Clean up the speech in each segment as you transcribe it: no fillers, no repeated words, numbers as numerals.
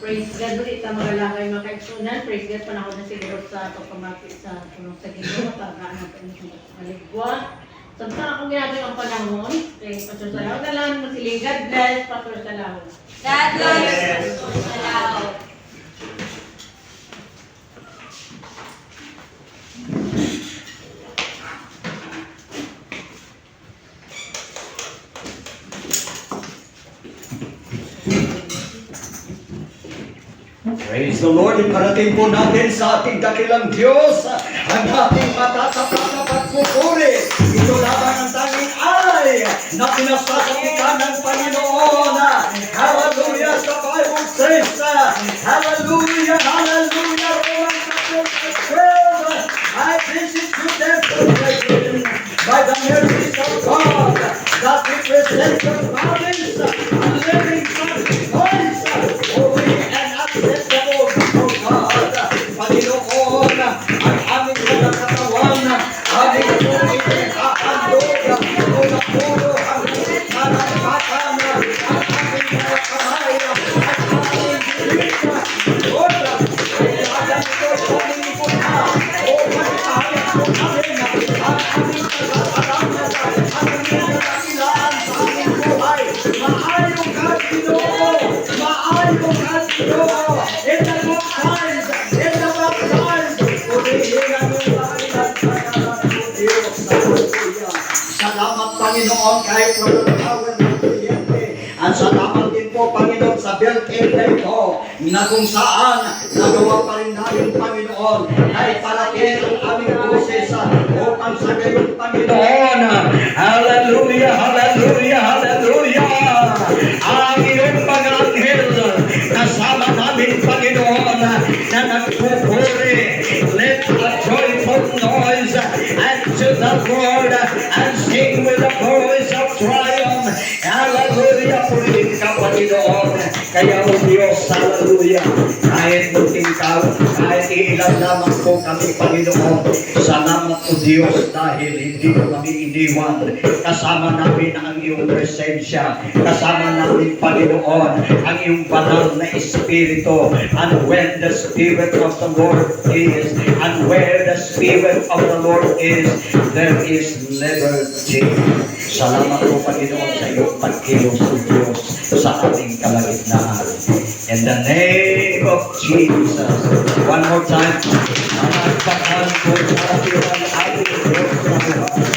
Praise God, ulit ang mga langay mga kaigsunan. Praise God, panahon na siguro sa pagpamati sa punong sa Ginoo, pagkaano pa niyo maligwa. Samtang akong ginagawa ang panahon, kay Pastor Salaw, dalan mo siling God bless, Pastor Salaw. God bless, Pastor Salaw. Praise the Lord, iparating po natin sa ating dakilang Diyos ang ating matatapat na pagpupuri. Ito lamang ang tanging ay na pinasasapitan ng Panginoon. Hallelujah, the Bible says, hallelujah, hallelujah, Romans chapter 12, I visit to demonstration by the mercies of God that we present your bodies a living sacrifice, holy and acceptable to God. Panginoon, ang aming mga katawan, aming pumili, aandog, ulo, ang panapatan, ang aming mga kamay, ang aming dilita, Lord, ay alam ito sa aming ipunta, o pagkahalit po namin, ang aming kasalanan, ang aming kasilaan sa aming buhay. Maayong ka, Ginoo! Maayong ka, Ginoo! In the good times, in the bad times, purihingan mo sa kanilang Diyos. Hallelujah. Salamat, Panginoon, kahit walang power ng kuryente. At salamat din po, Panginoon, sa built-in na ito, na kung saan nagawa pa rin namin, Panginoon, ay palatin ang aming boses upang sa gayon, Panginoon. Hallelujah, hallelujah, hallelujah. Ang iyong mga anghel, kasama namin, Panginoon, na nagpupuri. Let a joyful noise unto the Lord and sing with a voice of triumph. Hallelujah, purihin ka, Panginoon. Kaya o Diyos, hallelujah. Kahit munting ka, kahit iilan lamang po kami, Panginoon. Salamat o Diyos dahil hindi mo kami iniwan. Kasama namin ang iyong presensya. Kasama namin, Panginoon, ang iyong banal na Espiritu. And when the Spirit of the Lord is, and where the Spirit of the Lord is, there is liberty. Salamat po, Panginoon, sa iyong pagkilos o Diyos sa ating kalagitnaan. In the name of Jesus. One more time. Nanagpakan po sa ating ating Diyos na buhay.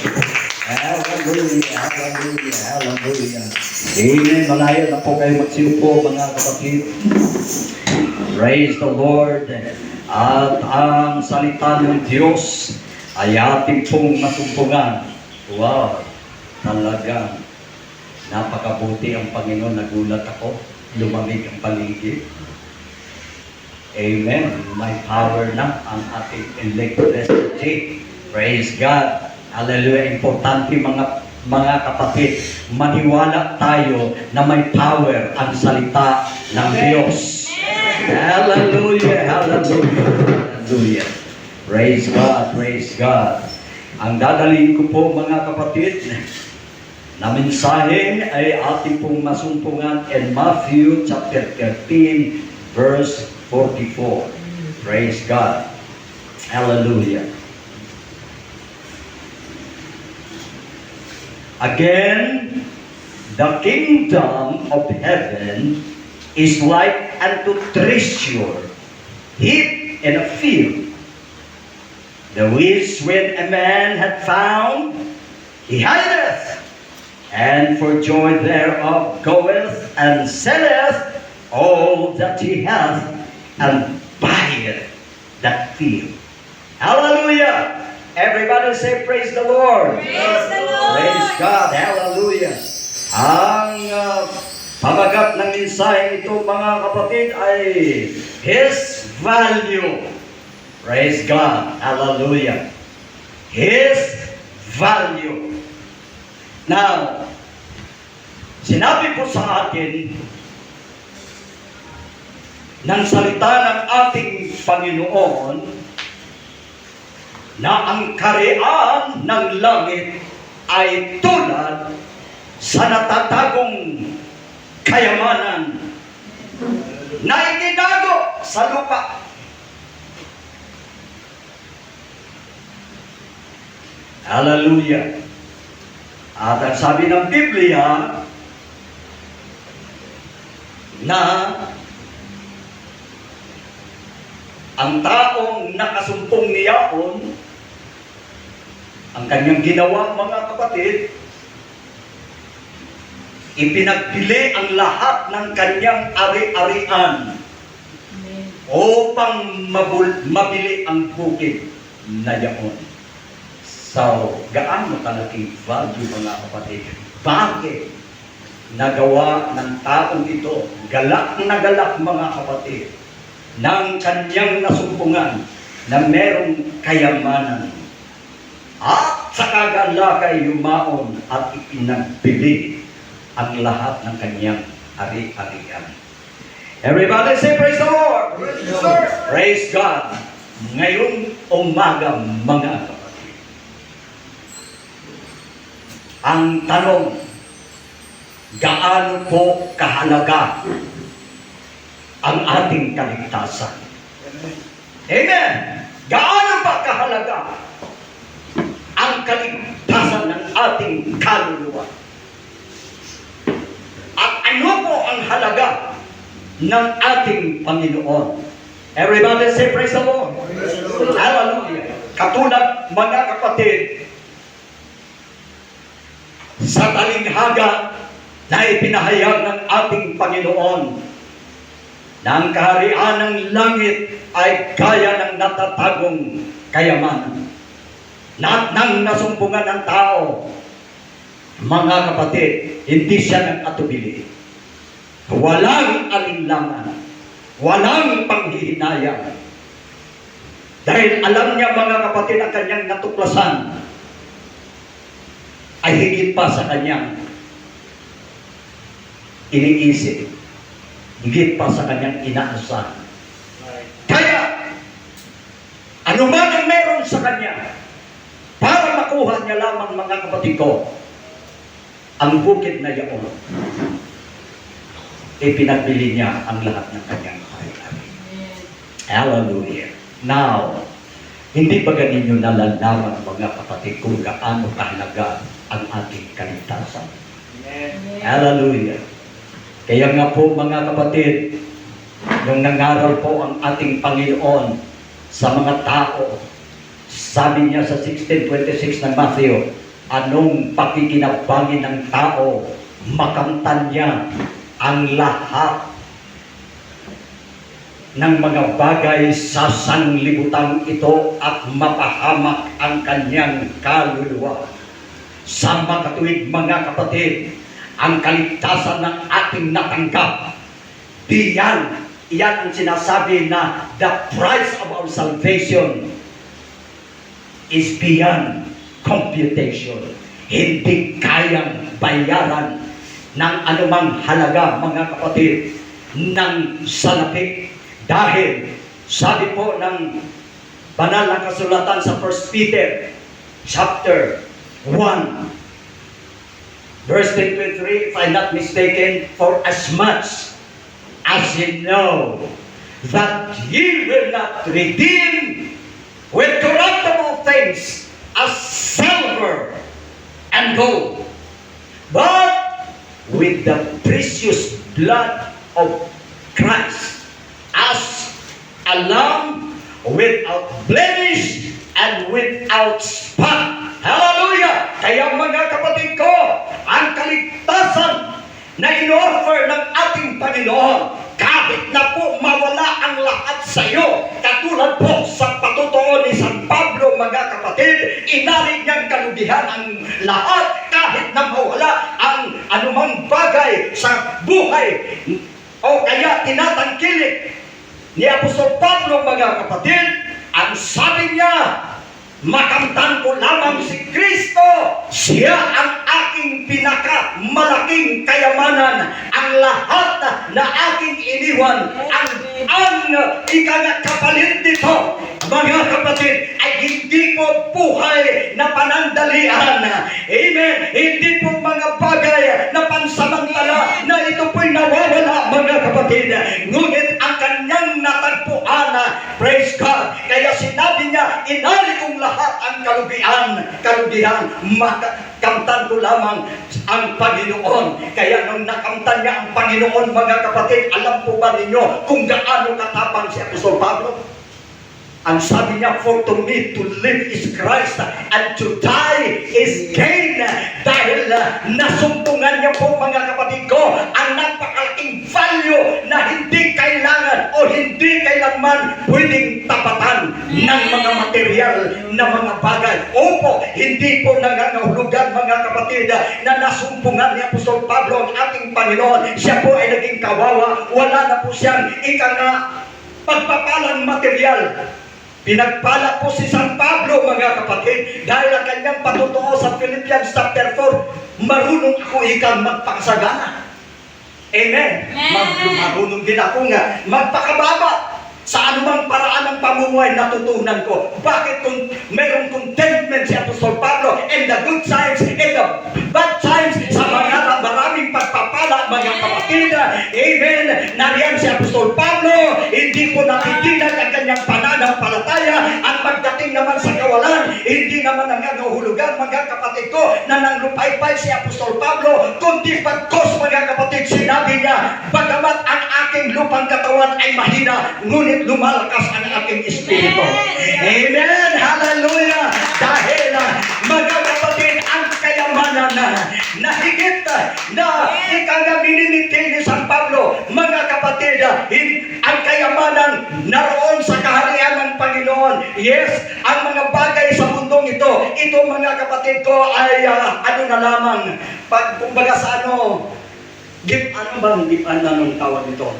Hallelujah, hallelujah, hallelujah. Amen. Malayo na po kayo magsiupo, mga kapatid. Praise the Lord. At ang salita ng Diyos ay ating pong masumpungan. Wow, talagang napakabuti ang Panginoon. Nagulat ako, lumamig ang paligid. Amen. May power na ang ating electricity. Praise God. Hallelujah. Importante mga kapatid, maniwala tayo na may power ang salita ng Diyos. Hallelujah, hallelujah, hallelujah. Praise God, praise God. Ang dadalhin ko po, mga kapatid, na mensahe ay ating pong masumpungan in Matthew chapter 13 verse 44. Praise God. Hallelujah. Again, the kingdom of heaven is like unto treasure hid in a field, the which when a man had found, he hideth, and for joy thereof goeth and selleth all that he hath, and buyeth that field. Hallelujah! Everybody say, praise the Lord! Praise the Lord! Praise God! Hallelujah! Ang pamagat ng mensahe ito, mga kapatid, ay His value. Praise God! Hallelujah! His value. Now, sinabi po sa atin ng salita ng ating Panginoon na ang kaharian ng langit ay tulad sa natatagong kayamanan na itinago sa lupa. Hallelujah. At ang sabi ng Biblia na ang taong nakasumpong niyaon, ang kanyang ginawa, mga kapatid, ipinagbili ang lahat ng kanyang ari-arian upang mabili ang bukid na yaon. So, gaano kalaking value, mga kapatid? Bakit nagawa ng taong ito, galak na galak, mga kapatid, ng kanyang nasumpungan na merong kayamanan at sa kagalakay yumaon at ipinagbili ang lahat ng kanyang ari-arian. Everybody say praise the Lord! Praise the Lord. Praise God! Ngayong umaga, mga kapatid, ang tanong, gaano po kahalaga ang ating kaligtasan? Amen! Gaano ba kahalaga ang kaligtasan ng ating kaluluwa? At ano po ang halaga ng ating Panginoon? Everybody say praise the Lord! Praise the Lord. Hallelujah! Katulad, mga kapatid, sa talinghaga na ipinahayag ng ating Panginoon na ang kaharian ng langit ay gaya ng natatagong kayamanan na nang nasumpungan ng tao. Mga kapatid, hindi siya nag-atubili. Walang alinlangan, walang panghihinayang. Dahil alam niya, mga kapatid, ang kanyang natuklasan ay higit pa sa kanyang iniisip, higit pa sa kanyang inaasahan. Kaya, anuman ang meron sa kanya, para makuha niya lamang, mga kapatid ko, ang bukid na yaon, ipinagbili niya ang lahat ng kanyang hari-hari. Hallelujah. Now, hindi ba ganinyo nalalaman, mga kapatid, kung gaano kahalaga ang ating kaligtasan? Hallelujah. Kaya nga po, mga kapatid, nung nangaral po ang ating Panginoon sa mga tao, sabi niya sa 16:26 ng Matthew, anong pakikinabangin ng tao, makamtan niya ang lahat ng mga bagay sa sanglibutan ito at mapahamak ang kanyang kaluluwa. Sa makatuwid, mga kapatid, ang kaligtasan ng ating natanggap, iyan ang sinasabi na the price of our salvation is beyond computation. Hindi kayang bayaran ng anumang halaga, mga kapatid, ng salapi. Dahil sabi po ng banal na kasulatan sa 1 Peter chapter 1 verse 23, if I'm not mistaken, for as much as ye know that ye will not redeem with corruptible things as silver and gold, but with the precious blood of Christ, as a lamb without blemish and without spot. Hallelujah! Kaya, mga kapatid ko, ang kaligtasan na in-offer ng ating Panginoon, kahit na po mawala ang lahat sa iyo, katulad po sa patutuo ni San Pablo, mga kapatid, inarig niyang kalugihan ang lahat kahit na mawala ang anumang bagay sa buhay. O kaya tinatangkilik ni Apostol Pablo, mga kapatid, ang sabi niya, makamtan ko lamang si Kristo. Siya ang aking pinakamalaking kayamanan. Ang lahat na aking iniwan, ang ikakapalit nito, mga kapatid, ay hindi po buhay na panandalian. Amen. Hindi po mga bagay na pansamantala na ito po'y nawawala, mga kapatid. Ngunit Praise God. Kaya sinabi niya, inali kong lahat ang kalugihan, makamtan ko lamang ang Panginoon. Kaya nung nakamtan niya ang Panginoon, mga kapatid, alam po ba ninyo kung gaano katapang si Apostol Pablo? Ang sabi niya, for to me to live is Christ and to die is gain. Dahil nasumpungan niya po, mga kapatid ko, ang napakalaking value na hindi kailangan o hindi kailanman pwedeng tapatan ng mga material na mga bagay. Opo, hindi po nangangahulugan, mga kapatid, na nasumpungan ni Apostol Pablo ang ating Panginoon. Siya po ay naging kawawa. Wala na po siyang pagpapalang material. Pinagpala po si San Pablo, mga kapatid, dahil ang kanyang patutuo sa Philippians chapter 4, marunong ako ikang magpakasagana. Amen. Marunong din ako nga magpakababa. Sa anumang paraan ng pamumuhay natutunan ko. Bakit kung mayroong contentment si Apostol Pablo and the good times and the bad times sa mga maraming pagpapala, mga kapatid. Amen. Nariyan si Apostol Pablo, hindi po natitinag ang kanyang pananampalataya. Ang pagdating naman sa kawalan, hindi naman nangangahulugan, mga kapatid ko, na nanglupaypay si Apostol Pablo, kundi pagkos, mga kapatid, sinabi niya, bagamat ang aking lupang katawan ay mahina, ngunit lumalakas ang aking espiritu. Amen. Hallelujah. Dahil, mga kapatid, ang kayamanan na higit na ikaw minimiti ni San Pablo, mga kapatid, ang kayamanan naroon sa kaharian ng Panginoon. Yes, ang mga bagay sa mundong ito mga kapatid ko ay ano na lamang, kumbaga sa anong tawag nito?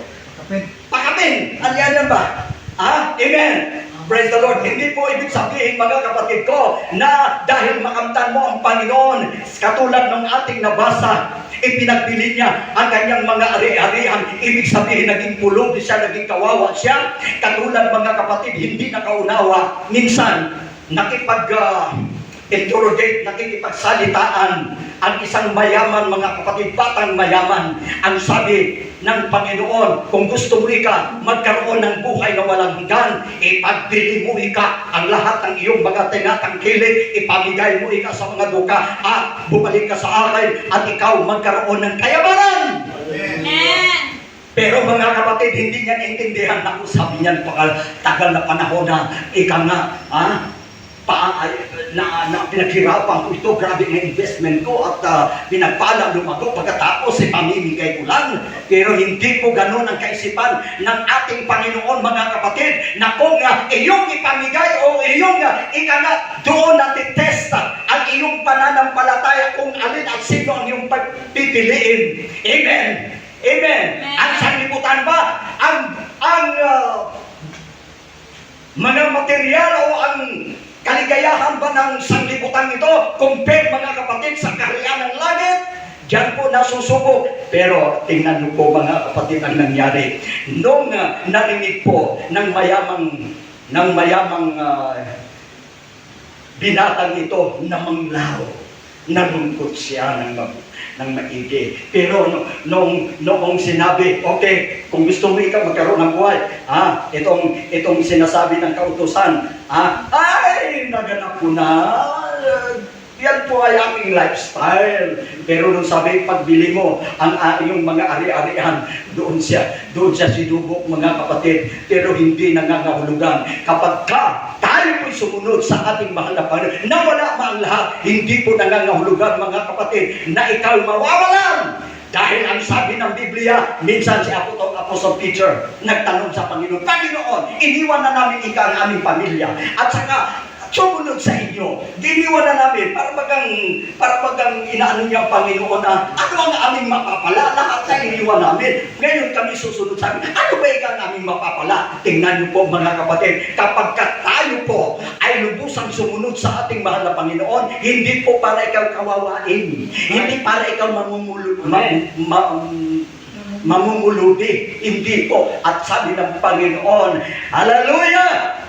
Pakapin! Alyanan ba? Amen! Praise the Lord. Hindi po ibig sabihin, mga kapatid ko, na dahil makamtan mo ang Panginoon, katulad ng ating nabasa, ipinagbili niya ang kanyang mga ari-arihan. Ibig sabihin, naging pulubi siya, naging kawawa siya. Katulad, mga kapatid, hindi nakaunawa. Minsan, interrogate, nakikipagsalitaan ang isang mayaman, mga kapatid, batang mayaman. Ang sabi ng Panginoon, kung gusto mo magkaroon ng buhay na walang hanggan, ipagbili mo ang lahat ng iyong mga tinatangkilik, ipamigay mo sa mga duka, at bumalik ka sa akin, at ikaw magkaroon ng kayamanan. Amen. Pero mga kapatid, hindi niya naintindihan. Naku, sabi niyan, tagal na panahon na pinaghirapan ko ito, grabe ng investment ko at pinagpala lumago, pagkatapos pamimigay ko lang. Pero hindi po ganun ang kaisipan ng ating Panginoon, mga kapatid, na kung iyong ipamigay o iyong doon natitesta ang iyong pananampalataya kung alin at sino ang iyong pagpipiliin. Amen. Amen. Ang sanlibutan ba? Ang mga material o ang kaligayahan ba ng sanlibutan ito compare, mga kapatid, sa kaharian ng langit? Diyan po nasusubok. Pero tingnan niyo po, mga kapatid, ang nangyari. Nung narinig po ng mayamang binatang ito na manglao, nalungkot siya ng maigi. Pero noong sinabi, okay, kung gusto mo magkaroon ng buhay, itong sinasabi ng kautusan, ay, naganap ko na. Yan po ay aking lifestyle. Pero nung sabi, pagbili mo ang iyong mga ari-arian, doon siya sinubok, mga kapatid. Pero hindi nangangahulugan. Kapag tayo po'y sumunod sa ating mahal na Panginoon, na wala mang lahat, hindi po nangangahulugan, mga kapatid, na ikaw mawawalan. Dahil ang sabi ng Biblia, minsan si Apostle Peter nagtanong sa Panginoon, Panginoon, iniwan na namin ang aming pamilya, at saka sumunod sa inyo. Giniwan na namin para bagang inaano niya ang Panginoon na ano ang aming mapapala, lahat na iniwan namin. Ngayon kami susunod sa amin. Ano ba ang aming mapapala? Tingnan niyo po, mga kapatid, kapag tayo po ay lubusang sumunod sa ating mahal na Panginoon, hindi po para ikaw kawawain, hindi para ikaw mamumuludi, hindi po. At sabi ng Panginoon, hallelujah!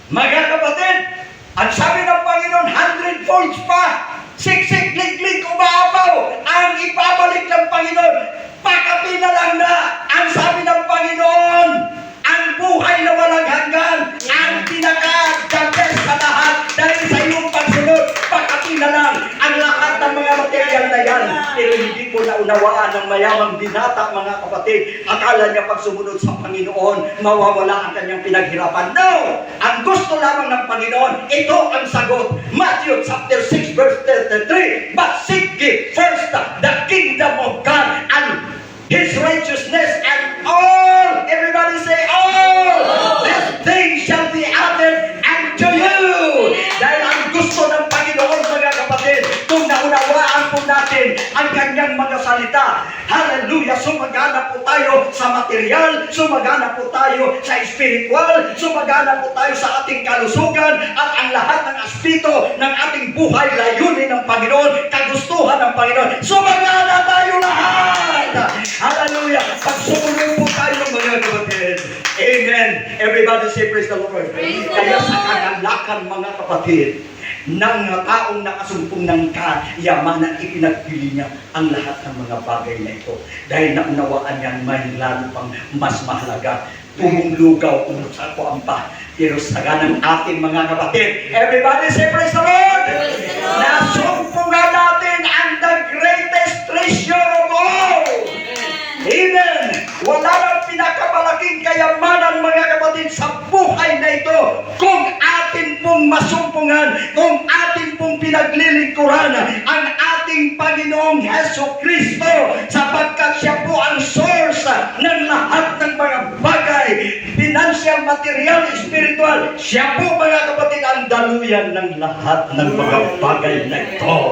Mga kapatid, ang sabi ng Panginoon, 100-folds pa, siksik, liglig, umaapaw, ang ipabalik ng Panginoon, pakapin na lang na, ang sabi ng Panginoon, ang buhay na walang hanggan. naunawaan ng mayamang binata, mga kapatid. Akala niya pag sumunod sa Panginoon, mawawala ang kanyang pinaghirapan. No! Ang gusto lamang ng Panginoon, ito ang sagot. Matthew chapter 6 verse 33, but seek ye first the kingdom of God and His righteousness, and all, everybody say all, these things shall be added unto you. Dahil ang gusto ng Panginoon, mga kapatid, kung naunawaan po natin ang kanyang mga salita, hallelujah, sumagana po tayo sa material, sumagana po tayo sa spiritual, sumagana po tayo sa ating kalusugan, at ang lahat ng aspeto ng ating buhay, layunin ng Panginoon, kagustuhan ng Panginoon, sumagana tayo lahat. Hallelujah. Pag sumunod po tayo, mga kapatid. Amen. Everybody say praise the Lord. Praise the Kaya Lord. sa kagalakan, mga kapatid, ng taong nakasumpong ng kayamanan, ipinagpili niya ang lahat ng mga bagay na ito. Dahil naunawaan niya, may lalo pang mas mahalaga. Tumulugaw, sa kuampa. Pero sa ganang ating mga kapatid, everybody say praise the Lord. Praise the Lord. Nasumpungan natin ang the greatest treasure of all. Amen! Wala nang pinakamalaking kayamanan, mga kapatid, sa buhay na ito kung atin pong masumpungan, kung atin pong pinaglilingkuran ang ating Panginoong Heso Kristo, sapagkat siya po ang source ng lahat ng mga bagay, financial, material, spiritual. Siya po, mga kapatid, ang daluyan ng lahat ng mga bagay na ito.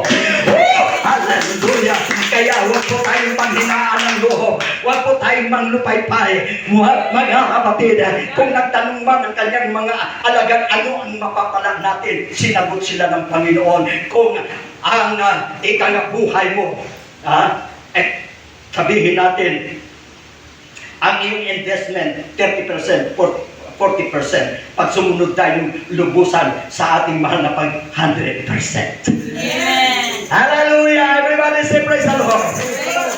Hallelujah! Kaya huwag po tayong panghinaan ng loob. Huwag po tayong manglupay-pay. Mga kapatid, kung nagtanong man ang kanyang mga alagad, ano ang mapapala natin? Sinagot sila ng Panginoon. Kung ang ikanabuhay mo, sabihin natin, ang iyong investment, 30%, 40%. Pag sumunod tayong lubusan sa ating mahal na pag 100%. Amen. Hallelujah! Everybody say praise the Lord!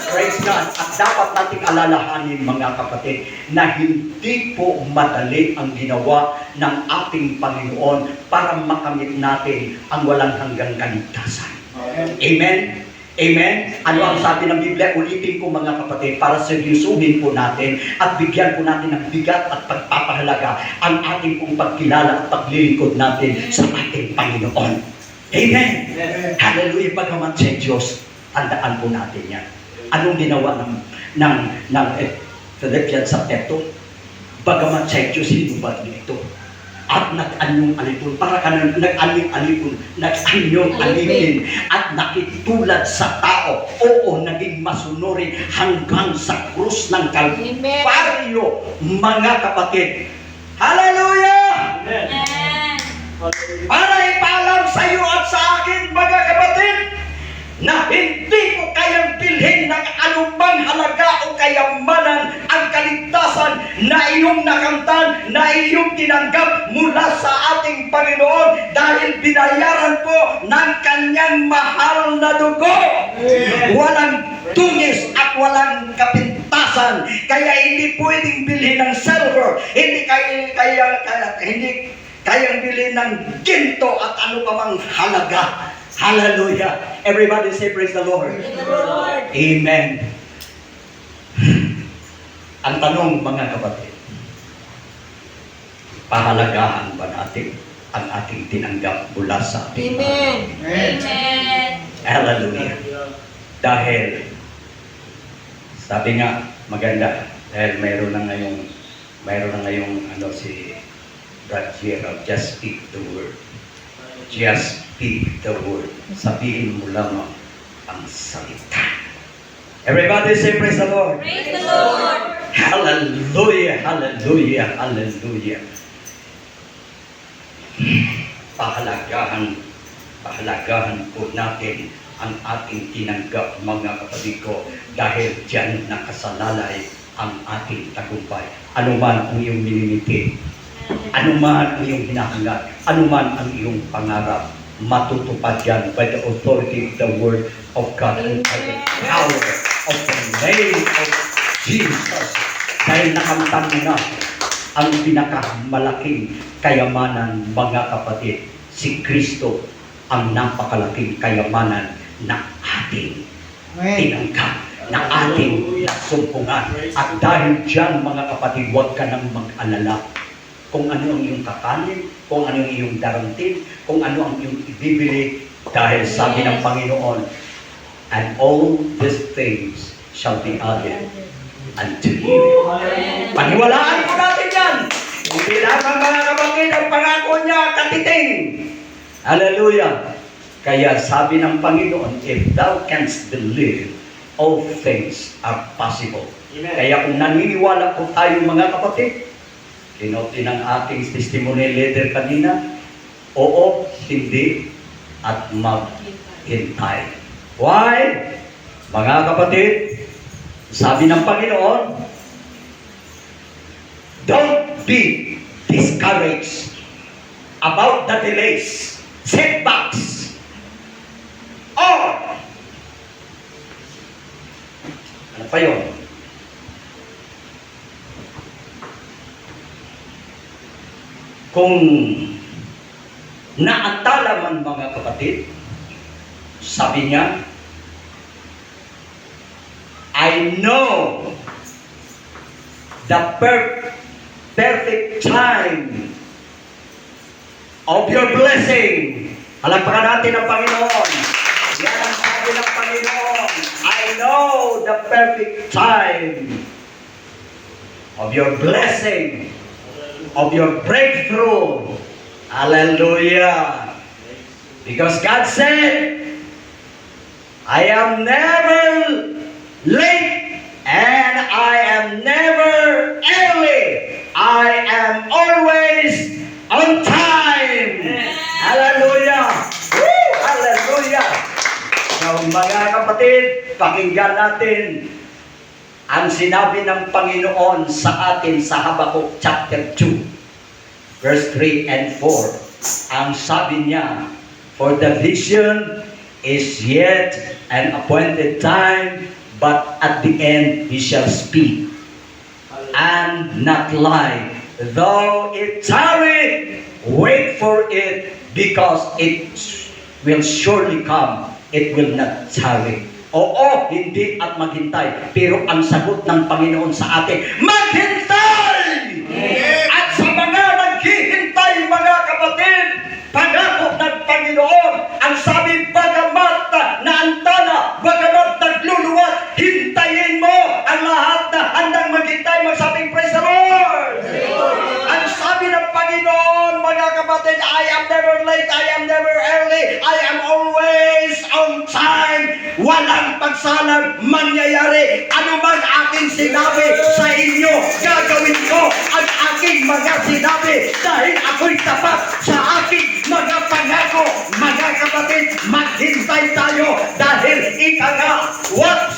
Praise God! At dapat nating alalahanin, mga kapatid, na hindi po madali ang ginawa ng ating Panginoon para makamit natin ang walang hanggang kaligtasan. Amen? Amen? Ano ang sabi ng Biblia? Ulitin ko, mga kapatid, para seryosuhin po natin at bigyan po natin ng bigat at pagpapahalaga ang ating pong pagkilala at paglilingkod natin sa ating Panginoon. Amen. Hallelujah. Pagkaman sa Diyos, tandaan po natin yan. Anong ginawa ng Philippians sa Teto? Bagamat sa Diyos, hinubad niyo ito. At nag-anyong alipon, para ka nag-anyong alipon, nag-anyong alipin, at nakitulad sa tao. Oo, naging masunurin hanggang sa krus ng Kalbaryo, mga kapatid. Hallelujah! Amen. Para ipaalam sa iyo at sa akin, mga kapatid, na hindi ko kayang bilhin ng anumang halaga o kayamanan ang kaligtasan na iyong nakamtan, na iyong tinanggap mula sa ating Panginoon, dahil binayaran po ng kanyang mahal na dugo. Walang tungis at walang kapintasan, kaya hindi pwedeng bilhin ng silver, hindi kayang bilhin ng ginto at ano pa mang halaga. Hallelujah! Everybody say praise the Lord. Praise the Lord. Amen. Ang tanong, mga kapatid, pahalagahan ba natin ang ating tinanggap mula sa ating Amen. Amen. Hallelujah. Dahil, sabi nga, maganda, dahil mayroon na ngayong si Brad Gerald, just speak the word. Just speak the word. Sabihin mo lamang ang salita. Everybody say praise the Lord. Praise the Lord. Hallelujah, hallelujah, hallelujah. Pahalagahan po natin ang ating tinanggap, mga kapatid ko, dahil diyan nakasalalay ang ating tagumpay. Ano man ang iyong minimiti, ano man ang iyong hinahangad, ano man ang iyong pangarap, matutupad yan by the authority of the word of God and by the power of the name of Jesus. Dahil nakamtan mo na ang pinakamalaking kayamanan, mga kapatid, si Kristo ang napakalaking kayamanan na ating tinanggap. na ating nasumpungan. At dahil dyan, mga kapatid, huwag ka nang mag-alala kung ano ang iyong kakanin, kung ano ang iyong darantin, kung ano ang iyong ibibili, dahil sabi ng Panginoon, and all these things shall be added unto you. Paniwalaan po natin yan. Hindi lamang mga kapatid ang pangako niya katiting. Hallelujah. Kaya sabi ng Panginoon, if thou canst believe, all things are possible. Kaya kung naniniwala po tayo mga kapatid, kinote ng ating testimony letter kanina, oo, hindi, at maghintay. Why? Mga kapatid, sabi ng Panginoon, don't be discouraged about the delays, setbacks, or ano pa yun? Kung naantala man mga kapatid, sabi niya, I know the perfect time of your blessing. Palagpakan natin ang Panginoon. Yan ang sabi ng Panginoon. I know the perfect time of your blessing, of your breakthrough. Hallelujah. Because God said, I am never late and I am never early. I am always on time. Hallelujah. Woo! Hallelujah. So mga kapatid, pakinggan natin ang sinabi ng Panginoon sa atin sa Habakkuk chapter 2, verse 3 and 4. Ang sabi niya, for the vision is yet an appointed time, but at the end he shall speak and not lie. Though it tarry, wait for it, because it will surely come. It will not tarry. Oo, hindi at maghintay. Pero ang sagot ng Panginoon sa atin, maghintay! At sa mga naghihintay, mga kapatid, pangako ng Panginoon, ang sabi, bagamat naantala, bagamat nagluluwat, hintayin mo ang lahat na handang maghintay, magsabing praise the Lord! Ang sabi ng Panginoon, mga kapatid, I am never late, I am never early, I am always on time. Walang pagsalang mangyayari. Ano man aking sinabi sa inyo, gagawin ko ang aking mga sinabi dahil ako'y tapat sa aking mga pangako. Mga kapatid, maghintay tayo dahil ika nga, what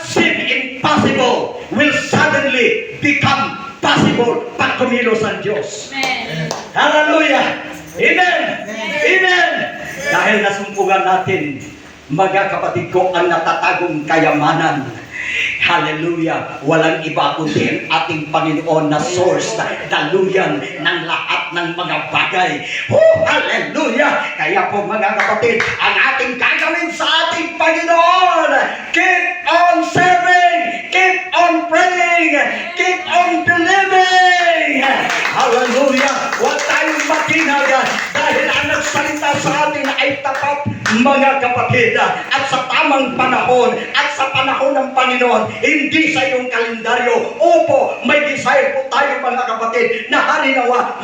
seemed impossible will suddenly become possible pag kumilos ang Diyos. Amen. Hallelujah! Amen! Amen! Dahil nasumpungan natin, mga kapatid ko, ang natatagong kayamanan. Hallelujah! Walang iba kundi ang ating Panginoon na source, na daluyan ng lahat ng mga bagay. Hallelujah! Kaya po mga kapatid, ang ating gagawin sa ating Panginoon, keep on serving, keep on praying, keep on believing. Hallelujah! Huwag tayong maghinag dahil ang nagsalita sa atin ay tapat, mga kapatid, at sa tamang panahon at sa panahon ng Panginoon, hindi sa iyong kalendaryo. Opo, may desire po tayo mga kapatid na halinawa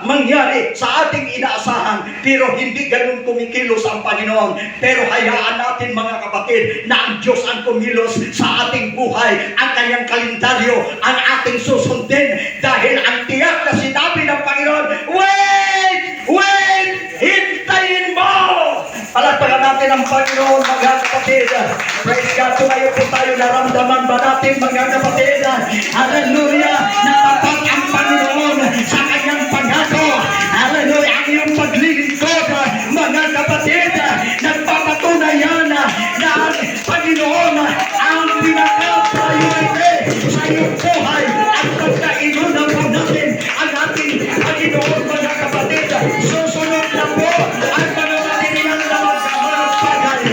mangyari sa ating inaasahan, pero hindi ganun kumikilos ang Panginoon. Pero hayaan natin mga kapatid na ang Diyos ang kumilos sa ating buhay. Ang kanyang kalendaryo ang ating susundin dahil ang tiyak na sinabi ng Panginoon, wait, hintayin mo! Palagpakan natin ang Panginoon, mga kapatid. Praise God, tumayo po tayo, naramdaman ba natin, mga kapatid? Hallelujah! Natapat ang Panginoon sa kanyang pangako. Hallelujah! Ang iyong paglilingkod, mga kapatid, nagpapatunay yan na ang Panginoon ang pinaka-priority sa iyong buhay. At pagkainunan po natin ang ating Panginoon, mga kapatid, susunod na po ang mga material na mga bagay.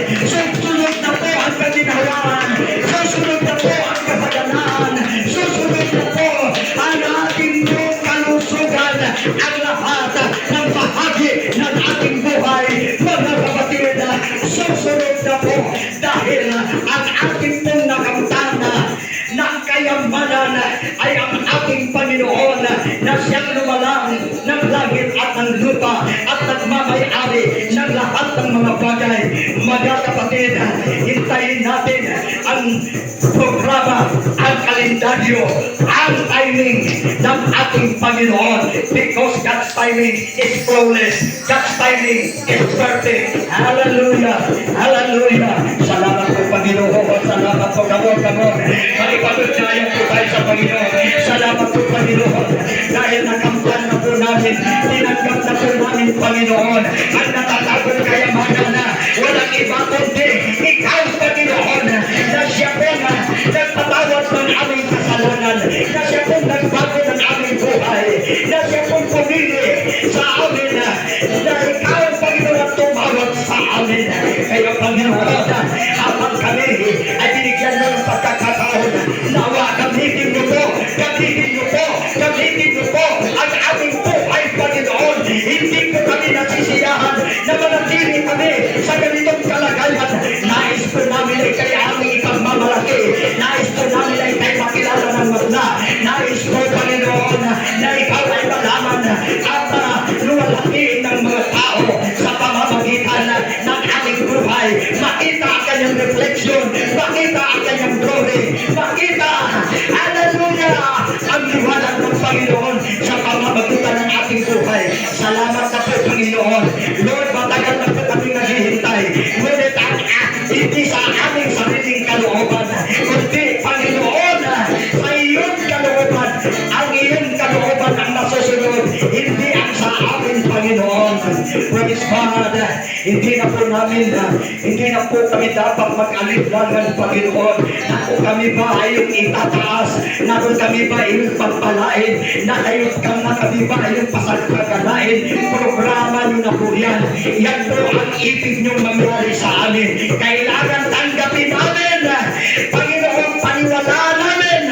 mga kapatid, hintayin natin ang programa, ang kalendaryo, ang timing ng ating Panginoon, because God's timing is flawless. God's timing is perfect. Hallelujah! Hallelujah! Salamat po Panginoon. Salamat po. Kamon. Maipagkaya po tayo sa Panginoon. Salamat po Panginoon. Dahil nakamtan na po namin, tinanggap na po namin Panginoon, ang natatagong kayamanan na walang iba kundi ikaw Panginoon, na siya po na nagpatawad ng aming kasalanan, na siya po nagbago ng aming buhay, na siya po pumili sa amin, na ikaw Panginoon ang tumawag sa amin. Kaya Panginoon, habang kami ay binigyan mo ng pagkakataon, nawa gamitin mo po ang aming buhay Panginoon. Hindi po kami nasisiyahan na manatili kami sa ganitong kalagayan. Nais po namin ay kaya aming ipagmamalaki. Nais po namin ay tayo makilala ng magna. Nais po Panginoon na ikaw ay malaman at luwalhatiin ng mga tao sa pamamagitan ng aming buhay. Makita ang kanyang reflection, makita ang kanyang glory, makita, hallelujah, ang liwanag ng Panginoon sa pamamagitan ng ating buhay. Salamat na po Panginoon. Lord, matagal na po kami naghihintay. Ngunit hindi sa aming sariling kalooban, kundi Panginoon, sa iyong kalooban, ang iyong kalooban ang nasusunod, hindi ang sa amin Panginoon. Praise God. Hindi na po kami dapat mag-aliblangan Panginoon. Naku kami ba ay yung itataas? Naku kami ba ay yung pagpalain? Nakayot kang na kami ba ay yung pasagkagalain? Programa nyo na po yan. Yan po ang ibig nyo mangyari sa amin. Kailangan tanggapin namin, Panginoon, paniwalaan namin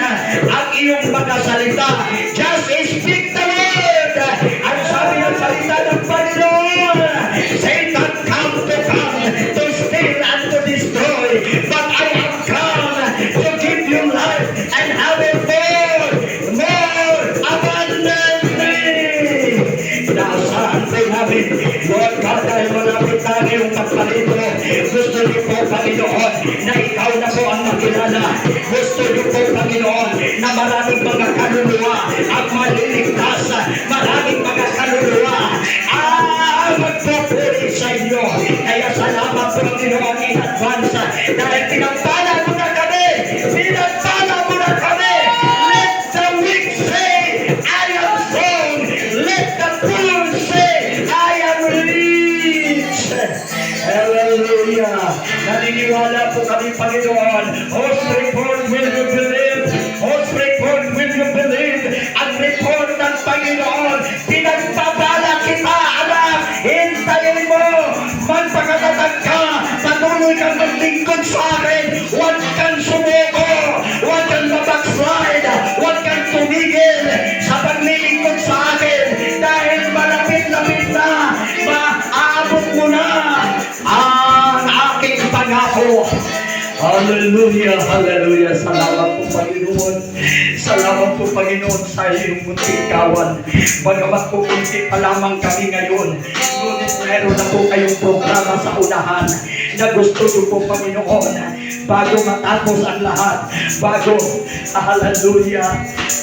ang iyong mga salita. Just speak the word. Ang sabi ng salita ng Panginoon, Satan come to steal and to destroy, but I have come to give you life and have it more abundantly. Nasaan po namin, Lord God, dahil malapit tayo yung pagpalito. Gusto niyo po, Panginoon, na ikaw na po ang makilala. Gusto niyo po, Panginoon, na maraming mga kaluluwa ang maliligtas, maraming mga kaluluwa magpupuri sa inyo. Kaya salamat po Panginoon in advance, dahil pinagpala mo na kami. Let the weak say, I am strong. Let the poor say, I am rich. Hallelujah. Naniniwala po kami Panginoon. Whose report will you believe? Whose report will you believe? Ang report ng Panginoon, pinagpapala kita, anak. Hintayin mo, magpakatatag ka, patuloy kang maglingkod sa akin. Huwag kang sumuko, huwag kang mabackslide, huwag kang tumigil sa paglilingkod sa akin, dahil malapit-lapit na, maaabot mo na ang aking pangako. Hallelujah, hallelujah. Salamat po Panginoon. Salamat po Panginoon sa iyong munting kawan. Bagamat po kunti pa lamang kami ngayon, ngunit meron na po kayong programa sa unahan na gusto niyo po Panginoon, bago matapos ang lahat, hallelujah,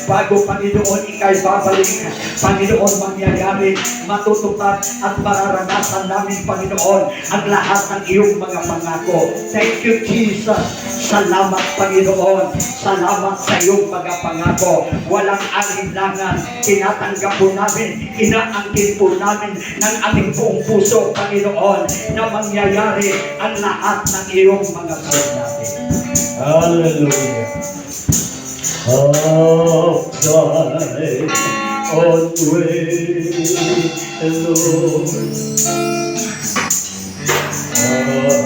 bago Panginoon ikay babalik, Panginoon mangyayari, matutupad at mararanasan namin Panginoon ang lahat ng iyong mga pangako. Thank you Jesus. Salamat Panginoon. Salamat sa iyong mga pangako. Walang alinlangan. Tinatanggap po namin, inaangkin po namin ng aming buong puso Panginoon, na mangyayari ang lahat ng iyong mga sinabi. Hallelujah. Outside on way, Lord.